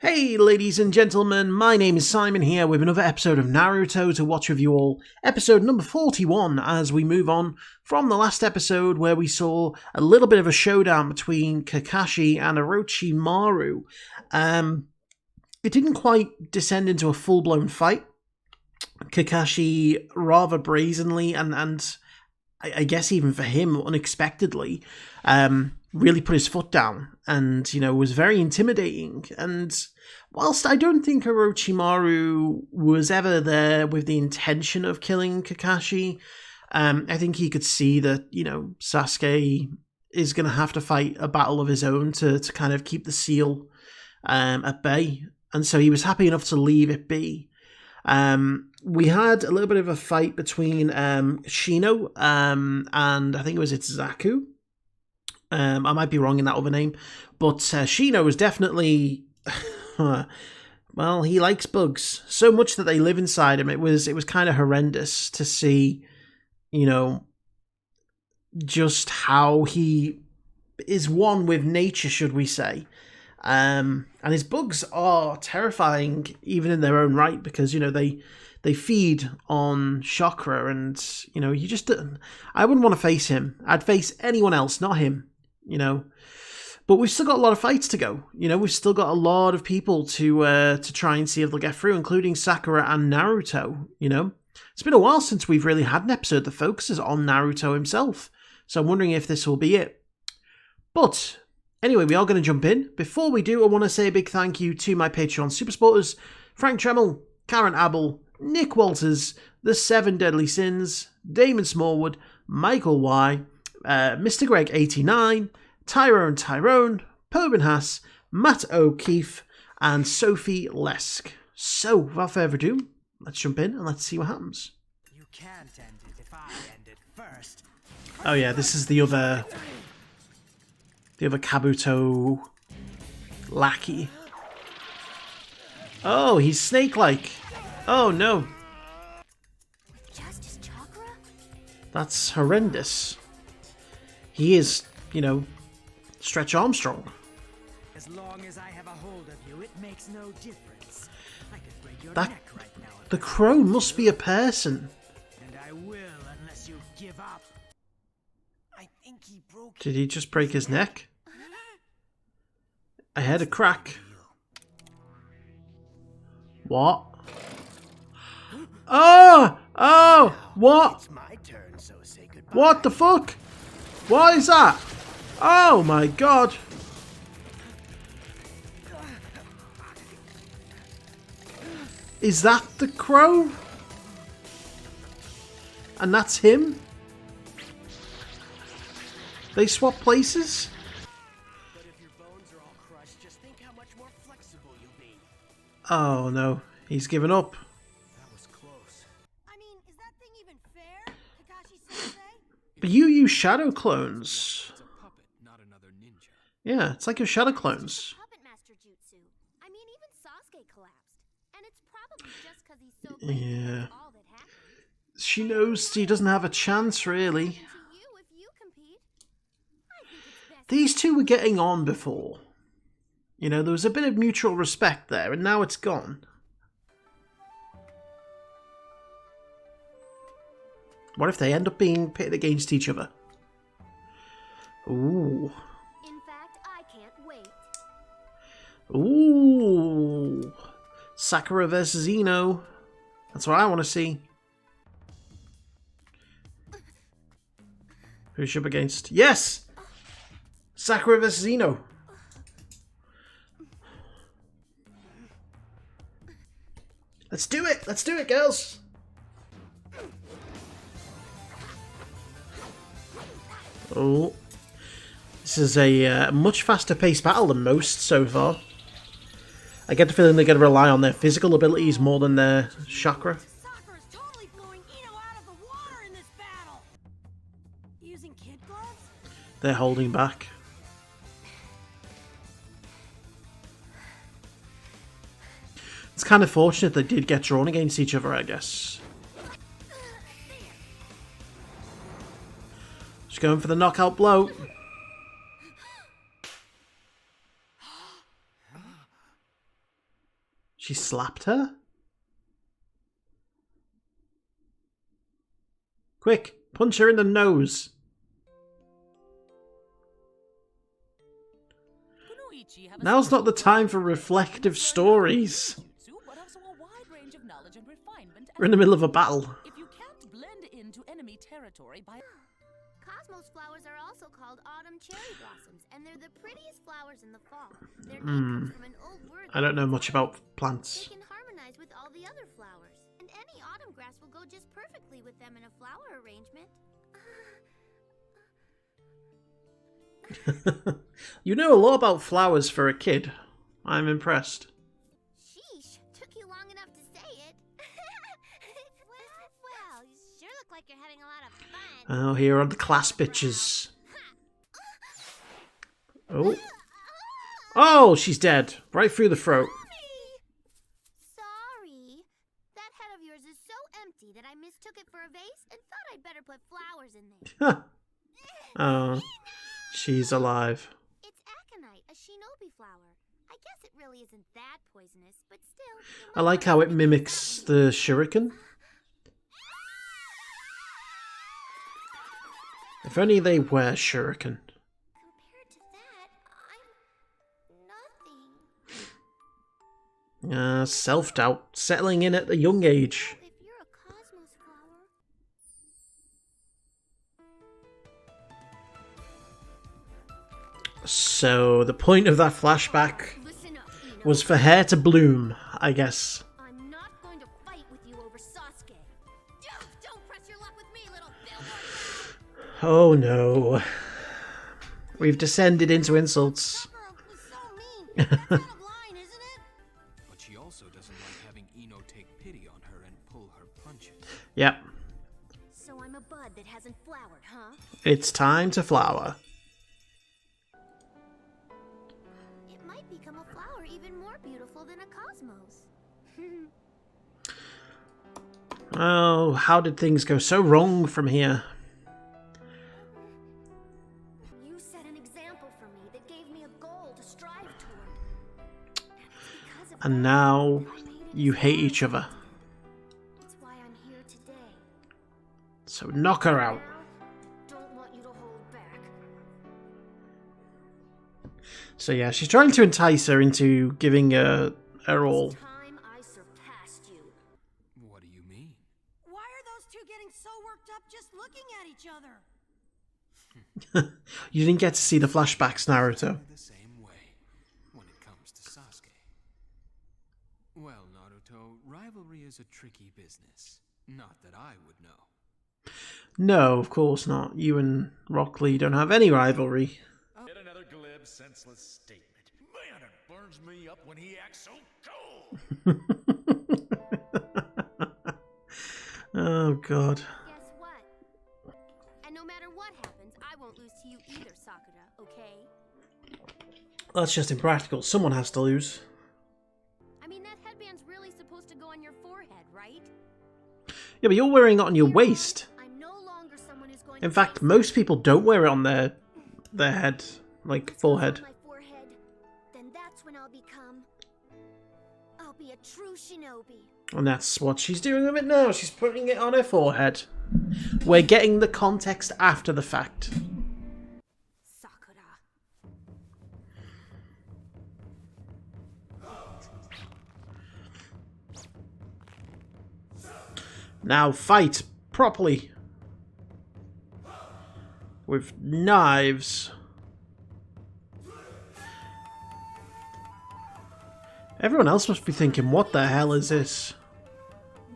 Hey ladies and gentlemen, my name is Simon here with another episode of Naruto to watch with you all. Episode number 41 as we move on from the last episode where we saw a little bit of a showdown between Kakashi and Orochimaru. It didn't quite descend into a full-blown fight. Kakashi rather brazenly and I guess even for him unexpectedly really put his foot down and, was very intimidating. And whilst I don't think Orochimaru was ever there with the intention of killing Kakashi, I think he could see that, Sasuke is going to have to fight a battle of his own to kind of keep the seal at bay. And so he was happy enough to leave it be. We had a little bit of a fight between Shino and I think it was Zaku. I might be wrong in that other name, but Shino was definitely well, he likes bugs so much that they live inside him. It was kind of horrendous to see, just how he is one with nature, should we say. And his bugs are terrifying even in their own right because, they feed on chakra and, you just... I wouldn't want to face him. I'd face anyone else, not him, But we've still got a lot of fights to go. We've still got a lot of people to try and see if they'll get through, including Sakura and Naruto, It's been a while since we've really had an episode that focuses on Naruto himself. So I'm wondering if this will be it. But... anyway, we are going to jump in. Before we do, I want to say a big thank you to my Patreon super supporters, Frank Tremel, Karen Abel, Nick Walters, The Seven Deadly Sins, Damon Smallwood, Michael Y, Mr. Greg 89, Tyrone Tyrone, Pobinhas, Matt Okeefe, and Sophie Leske. So, without further ado, let's jump in and let's see what happens. You can't end it if I end it first. Oh yeah, this is the other Kabuto lackey. Oh, he's snake-like. Oh no. Justice Chakra? That's horrendous. He is, Stretch Armstrong. As long as I have a hold of you, it makes no difference. I could break your That neck right now. the crow must be a person. And I will unless you give up. I think he broke. Did he just break his neck? I heard a crack. What? Oh! Oh! What? It's my turn, so say goodbye. What the fuck? What is that? Oh my god. Is that the crow? And that's him? They swap places? But if your bones are all crushed, just think how much more flexible you'll be. Oh no, he's given up. That was close. I mean, is that thing even fair? Kakashi-sensei? But you use shadow clones. It's a puppet, not another ninja. Yeah, it's like your shadow clones. Puppet master jutsu. I mean, even Sasuke collapsed. And it's probably just because he's so great. Yeah. That's all that happened. She knows he doesn't have a chance, really. To you if you compete. I think it's best. These two were getting on before. There was a bit of mutual respect there, and now it's gone. What if they end up being pitted against each other? Ooh. In fact, I can't wait. Ooh. Sakura versus Ino. That's what I want to see. Who's she up against? Yes! Sakura versus Ino. Let's do it! Let's do it, girls! Oh. This is a much faster paced battle than most so far. I get the feeling they're going to rely on their physical abilities more than their chakra. Sakura's totally blowing Ino out of the water in this battle. Using kid gloves? They're holding back. It's kind of fortunate they did get drawn against each other, I guess. Just going for the knockout blow. She slapped her? Quick, punch her in the nose. Kunoichi have a Now's not the special time for reflective stories. but also a wide range of knowledge and refinement. We're in the middle of a battle. If you can't blend into enemy territory by Cosmos flowers are also called autumn cherry blossoms, and they're the prettiest flowers in the fall. Their name comes from an old word. I don't know much about They plants. can harmonize with all the other flowers, and any autumn grass will go just perfectly with them in a flower arrangement. You know a lot about flowers for a kid. I'm impressed. Sheesh, took you long enough to say it. well, you sure look like you're having a lot of fun. Oh, here are the class bitches. Oh. Oh, she's dead. Right through the throat. Sorry. That head of yours is so empty that I mistook it for a vase and thought I'd better put flowers in there. Oh, she's alive. It's aconite, a shinobi flower. I guess it really isn't that poisonous, but still. you I might like wanna how it stick with mimics that the shuriken. If only they were shuriken. one. Compared to that, I'm nothing. Self-doubt, settling in at a young age. If you're a cosmos flower. So the point of that flashback Listen up, Ino. was for hair to bloom, I guess. I'm not going to fight with you over Sasuke. Don't press your luck with me, little billboard. Oh no. We've descended into insults. Sakura was so mean. That's out of line, isn't it? But she also doesn't like having Ino take pity on her and pull her punches. Yep, So I'm a bud that hasn't flowered, huh? it's time to flower. It might become a flower even more beautiful than a cosmos. Oh, how did things go so wrong from here? You set an example for me that gave me a goal to strive toward. Because of And that, now I made it you as hate far each as I other. did. That's why I'm here today. So knock her out. Now, don't want you to hold back. So yeah, she's trying to entice her into giving her all. It's time I surpassed you. What do you mean? Why are those two getting so worked up just looking at each other? You didn't get to see the flashbacks, Naruto. The same way when it comes to Sasuke. Well, Naruto, rivalry is a tricky business. Not that I would know. No, of course not. You and Rock Lee don't have any rivalry. Yet another glib, senseless statement. Man, it burns me up when he acts so cold. Oh god. Guess what? And no matter what happens, I won't lose to you either, Sakura, okay? That's just impractical. Someone has to lose. I mean, that headband's really supposed to go on your forehead, right? Yeah, but you're wearing it on your waist. I'm no longer someone who's going In to fact, take most people don't wear it on their head, like If it goes forehead. on my forehead, then that's when I'll be a true shinobi. And that's what she's doing with it now. She's putting it on her forehead. We're getting the context after the fact. Sakura. Now fight properly. With knives. Everyone else must be thinking, what the hell is this?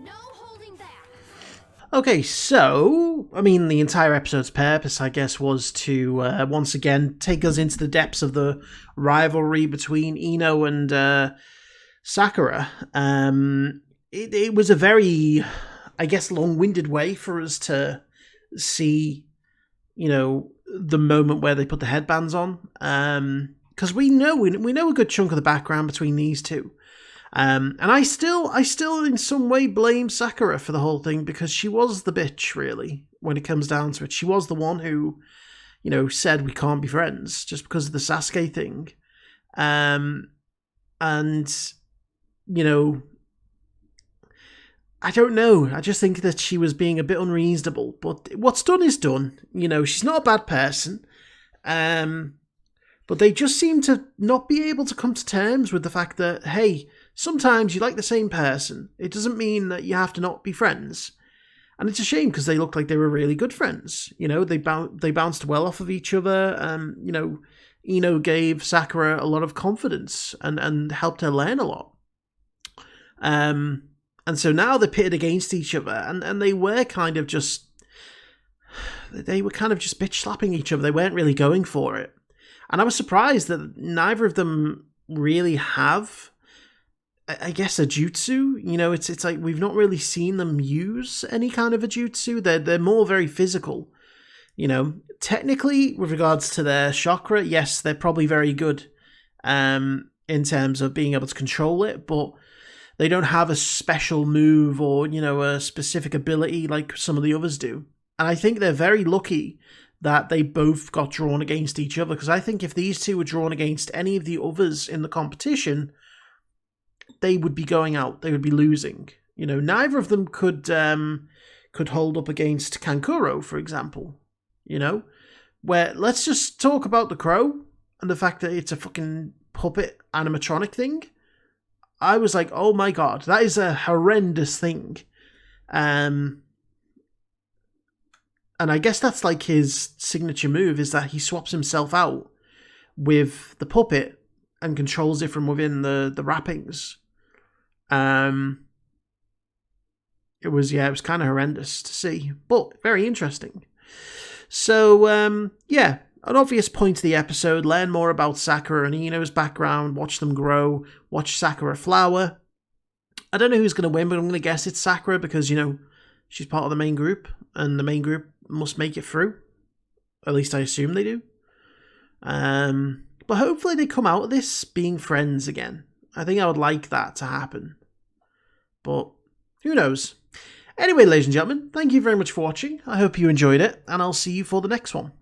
No holding back. Okay, so, I mean, the entire episode's purpose, I guess, was to once again take us into the depths of the rivalry between Ino and Sakura. It was a very, I guess, long-winded way for us to see, you know, the moment where they put the headbands on. Because we know a good chunk of the background between these two. And I still in some way blame Sakura for the whole thing, because she was the bitch, really, when it comes down to it. She was the one who, you know, said we can't be friends just because of the Sasuke thing. And you know, I don't know. I just think that she was being a bit unreasonable. But what's done is done. You know, she's not a bad person. But they just seem to not be able to come to terms with the fact that, hey, sometimes you like the same person. It doesn't mean that you have to not be friends. And it's a shame because they looked like they were really good friends. You know, they bounced well off of each other. You know, Ino gave Sakura a lot of confidence and helped her learn a lot. And so now they're pitted against each other, and they were kind of just bitch slapping each other. They weren't really going for it. And I was surprised that neither of them really have, I guess, a jutsu. You know, it's like we've not really seen them use any kind of a jutsu. They're more very physical. You know, technically, with regards to their chakra, yes, they're probably very good in terms of being able to control it, but they don't have a special move or, you know, a specific ability like some of the others do. And I think they're very lucky that they both got drawn against each other, because I think if these two were drawn against any of the others in the competition, they would be going out. They would be losing. You know, neither of them could hold up against Kankuro, for example. You know, where let's just talk about the crow and the fact that it's a fucking puppet animatronic thing. I was like, oh my god, that is a horrendous thing. And I guess that's like his signature move, is that he swaps himself out with the puppet and controls it from within the wrappings. It was kind of horrendous to see, but very interesting. So, an obvious point of the episode: learn more about Sakura and Ino's background, watch them grow, watch Sakura flower. I don't know who's going to win, but I'm going to guess it's Sakura because, you know, she's part of the main group, and the main group must make it through. At least I assume they do. But hopefully they come out of this being friends again. I think I would like that to happen. But who knows? Anyway, ladies and gentlemen, thank you very much for watching. I hope you enjoyed it, and I'll see you for the next one.